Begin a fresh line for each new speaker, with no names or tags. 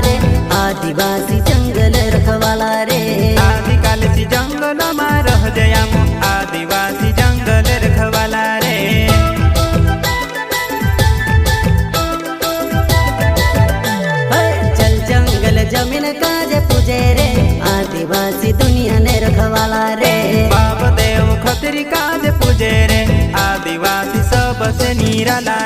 आदिवासी जंगल रखवाला रे
आदिकालसी जंगल में रह जयाम आदिवासी जंगल रखवाला रे
चल जंगल जमीन काजे पूजे रे आदिवासी दुनिया ने रखवाला रे
बाप देव खतरी काज पूजे रे आदिवासी सबसे निराला